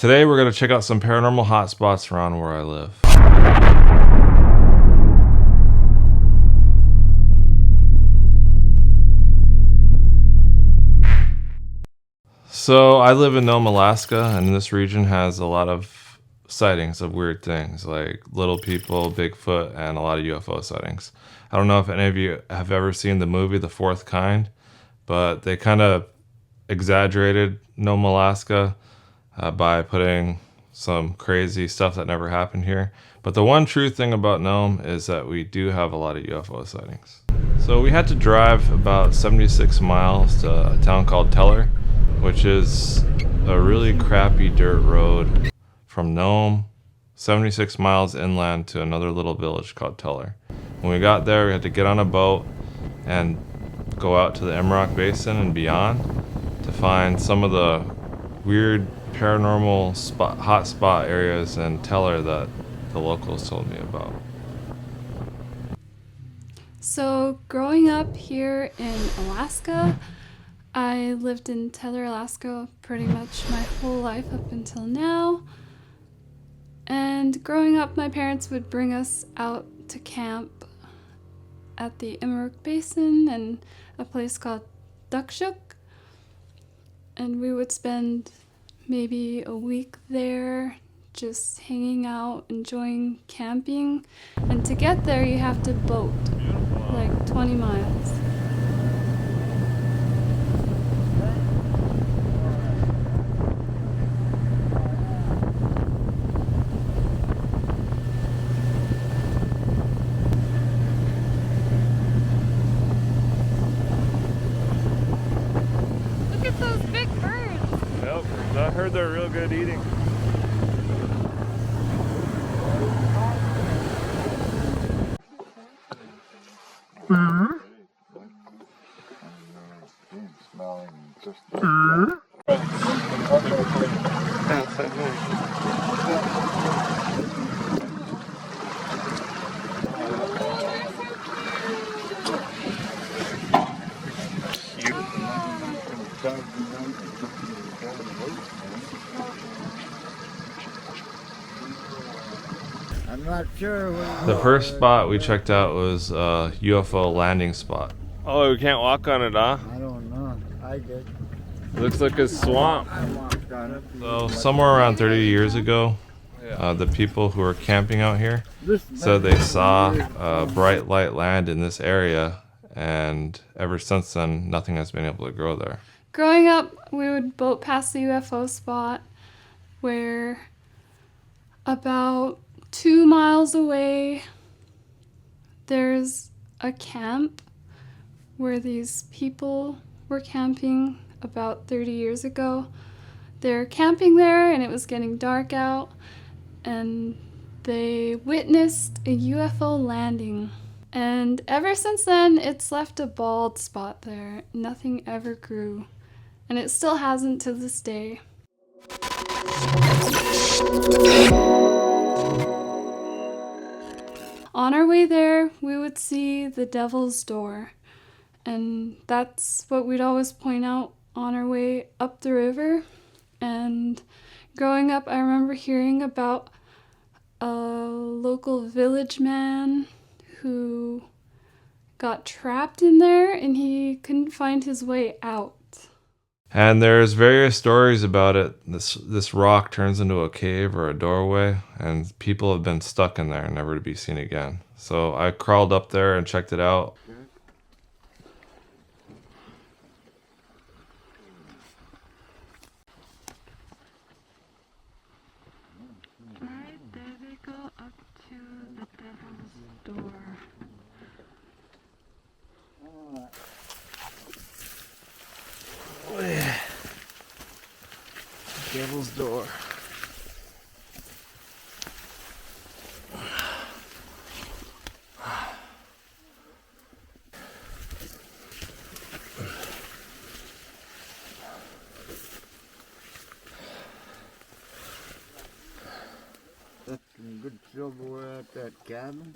Today we're going to check out some paranormal hotspots around where I live. So I live in Nome, Alaska, and this region has a lot of sightings of weird things like little people, Bigfoot, and a lot of UFO sightings. I don't know if any of you have ever seen the movie The Fourth Kind, but they kind of exaggerated Nome, Alaska by putting some crazy stuff that never happened here. But the one true thing about Nome is that we do have a lot of UFO sightings. So we had to drive about 76 miles to a town called Teller, which is a really crappy dirt road from Nome, 76 miles inland to another little village called Teller. When we got there, we had to get on a boat and go out to the Imrock Basin and beyond to find some of the weird paranormal hotspot areas in Teller that the locals told me about. So growing up here in Alaska, I lived in Teller, Alaska pretty much my whole life up until now. And growing up, my parents would bring us out to camp at the Imrock Basin and a place called Dukshuk. And we would spend maybe a week there just hanging out, enjoying camping. And to get there, you have to boat like 20 miles. Look at those big birds. Yep, I heard they're real good eating. I'm not sure. The first spot we checked out was a UFO landing spot. Oh, we can't walk on it, huh? I don't know. I did. Looks like a swamp. I walked on it. So somewhere around 30 years ago, the people who were camping out here said they saw a bright light land in this area, and ever since then, nothing has been able to grow there. Growing up, we would boat past the UFO spot where about 2 miles away there's a camp where these people were camping about 30 years ago. They're camping there and it was getting dark out and they witnessed a UFO landing. And ever since then, it's left a bald spot there. Nothing ever grew. And it still hasn't to this day. On our way there, we would see the Devil's Door. And that's what we'd always point out on our way up the river. And growing up, I remember hearing about a local village man who got trapped in there and he couldn't find his way out. And there's various stories about it. This rock turns into a cave or a doorway, and people have been stuck in there, never to be seen again. So I crawled up there and checked it out. Right there they go up to the Devil's Door. Devil's Door. That's some good silverware at that cabin.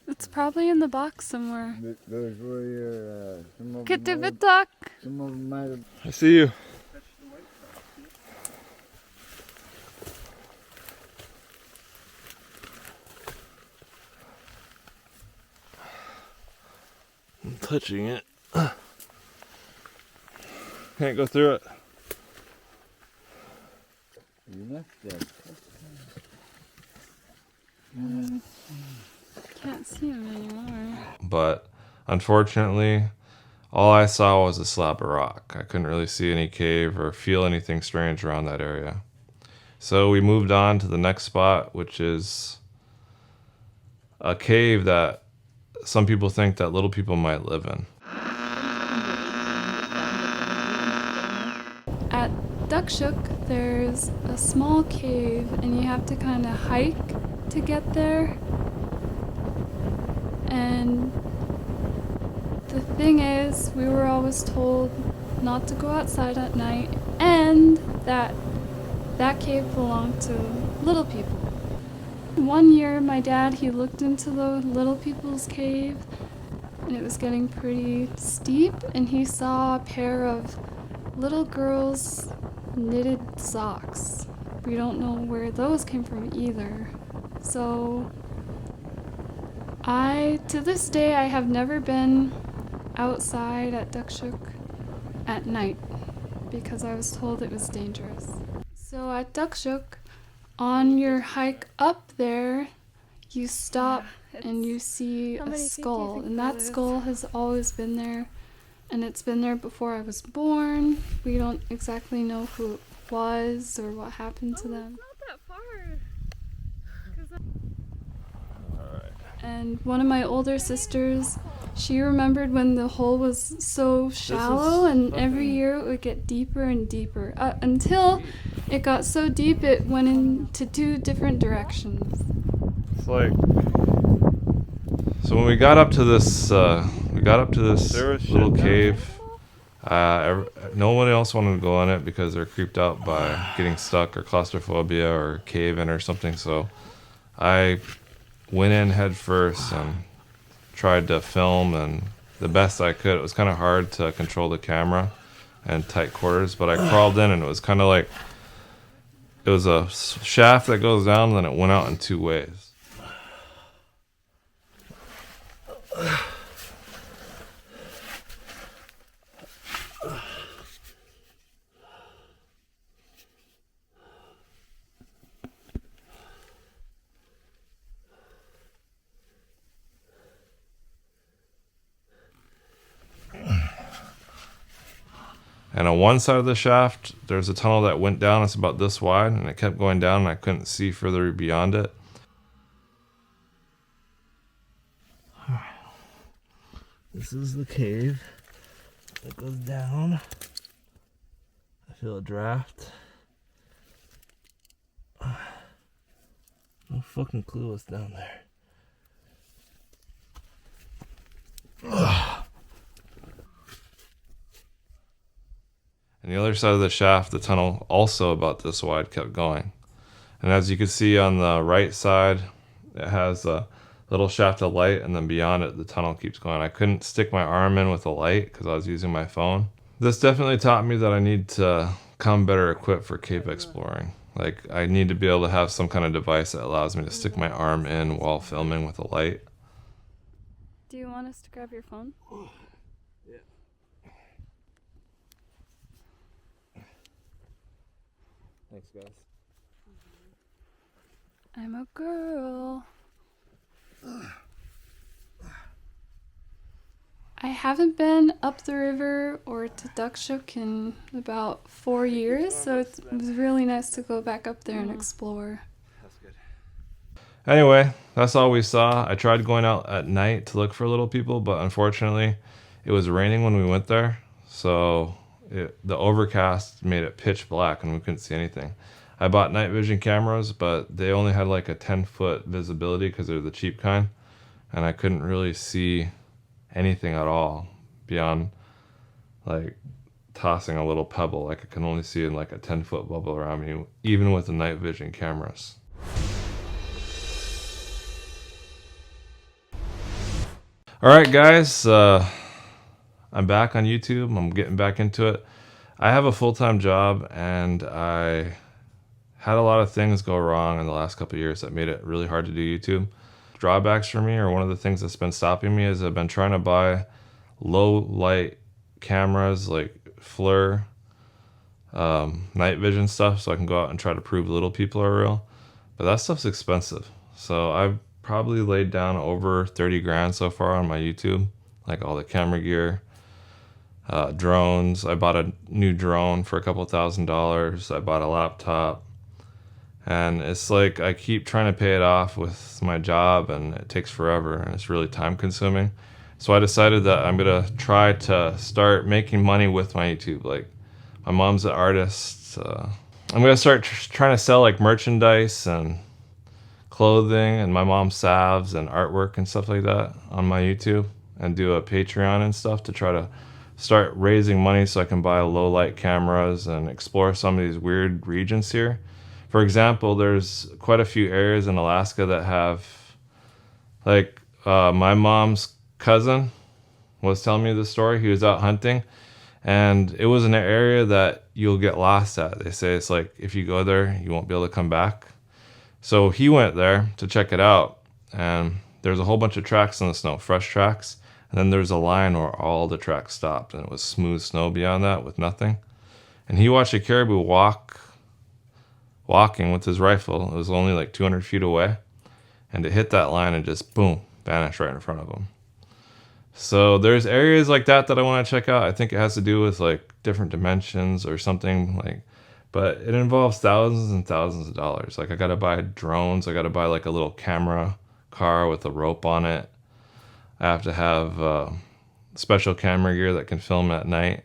It's probably in the box somewhere. Those were your, some of Kait them Topkok. might have. I see you. touching it. Can't go through it. You left that. Can't see him anymore. But unfortunately, all I saw was a slab of rock. I couldn't really see any cave or feel anything strange around that area. So we moved on to the next spot, which is a cave that some people think that little people might live in. At Duckshook, there's a small cave, and you have to kind of hike to get there. And the thing is, we were always told not to go outside at night, and that cave belonged to little people. One year, my dad, he looked into the little people's cave, and it was getting pretty steep, and he saw a pair of little girls' knitted socks. We don't know where those came from either. So to this day, I have never been outside at Duckshook at night because I was told it was dangerous. So at Duckshook, on your hike up there, you stop and you see a skull, and that skull has always been there, and it's been there before I was born. We don't exactly know who it was or what happened to them. It's not that far. And one of my older sisters, she remembered when the hole was so shallow, and every year it would get deeper and deeper until it got so deep it went into 2 different directions. It's like, so when we got up to this, little cave. No one else wanted to go on it because they're creeped out by getting stuck or claustrophobia or cave in or something. So I went in head first and tried to film, and the best I could. It was kind of hard to control the camera and tight quarters, but I crawled in, and it was kind of like, it was a shaft that goes down, and then it went out in 2 ways. And on one side of the shaft, there's a tunnel that went down. It's about this wide, and it kept going down, and I couldn't see further beyond it. This is the cave that goes down. I feel a draft. No fucking clue what's down there. And the other side of the shaft, the tunnel, also about this wide, kept going. And as you can see on the right side, it has a little shaft of light, and then beyond it, the tunnel keeps going. I couldn't stick my arm in with a light because I was using my phone. This definitely taught me that I need to come better equipped for cave exploring. Like, I need to be able to have some kind of device that allows me to stick my arm in while filming with a light. Do you want us to grab your phone? Yeah. Thanks, guys. I'm a girl. I haven't been up the river or to Duckshook in about 4 years, so it was really nice to go back up there and explore. That's good. Anyway, that's all we saw. I tried going out at night to look for little people, but unfortunately, it was raining when we went there, so the overcast made it pitch black and we couldn't see anything. I bought night vision cameras, but they only had like a 10-foot visibility because they're the cheap kind, and I couldn't really see anything at all beyond like tossing a little pebble. Like, I can only see in like a 10-foot bubble around me, even with the night vision cameras. All right, guys, I'm back on YouTube. I'm getting back into it. I have a full-time job, and I had a lot of things go wrong in the last couple of years that made it really hard to do YouTube. Drawbacks for me, or one of the things that's been stopping me, is I've been trying to buy low light cameras like FLIR, night vision stuff, so I can go out and try to prove little people are real. But that stuff's expensive. So I've probably laid down over 30 grand so far on my YouTube, like all the camera gear, drones. I bought a new drone for a couple $1,000s. I bought a laptop. And it's like I keep trying to pay it off with my job, and it takes forever, and it's really time consuming. So I decided that I'm gonna try to start making money with my YouTube. Like, my mom's an artist. I'm gonna start trying to sell like merchandise and clothing and my mom's salves and artwork and stuff like that on my YouTube, and do a Patreon and stuff to try to start raising money so I can buy low light cameras and explore some of these weird regions here. For example, there's quite a few areas in Alaska that have, like, my mom's cousin was telling me the story. He was out hunting, and it was an area that you'll get lost at. They say it's like if you go there, you won't be able to come back. So he went there to check it out, and there's a whole bunch of tracks in the snow, fresh tracks, and then there's a line where all the tracks stopped, and it was smooth snow beyond that with nothing. And he watched a caribou walking with his rifle. It was only like 200 feet away, and it hit that line and just boom, vanished right in front of him. So there's areas like that I want to check out. I think it has to do with like different dimensions or something, like, but it involves thousands and thousands of dollars. Like, I got to buy drones. I got to buy like a little camera car with a rope on it. I have to have special camera gear that can film at night,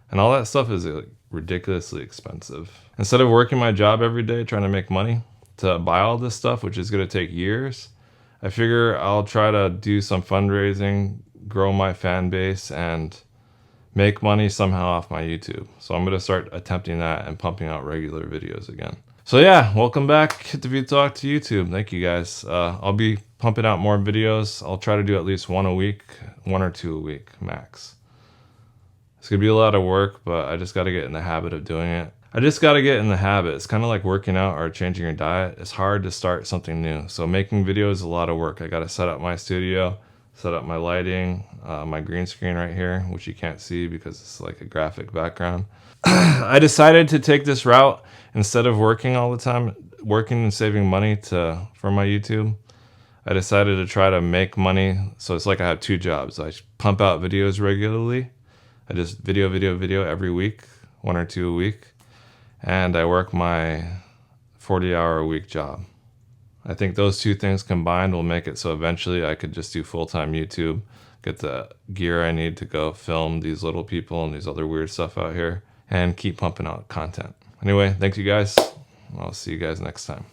and all that stuff is like ridiculously expensive. Instead of working my job every day trying to make money to buy all this stuff, which is going to take years, I figure I'll try to do some fundraising, grow my fan base, and make money somehow off my YouTube. So I'm going to start attempting that and pumping out regular videos again. So yeah, welcome back to VTalk to YouTube. Thank you guys. I'll be pumping out more videos. I'll try to do at least one a week, 1 or 2 a week max. It's gonna be a lot of work, but I just gotta get in the habit of doing it. It's kind of like working out or changing your diet. It's hard to start something new. So making videos is a lot of work. I gotta set up my studio, set up my lighting, my green screen right here, which you can't see because it's like a graphic background. I decided to take this route instead of working all the time, working and saving money for my YouTube. I decided to try to make money. So it's like I have 2 jobs. I pump out videos regularly. I just video every week, 1 or 2 a week. And I work my 40-hour-a-week job. I think those 2 things combined will make it so eventually I could just do full-time YouTube, get the gear I need to go film these little people and these other weird stuff out here, and keep pumping out content. Anyway, thank you guys. I'll see you guys next time.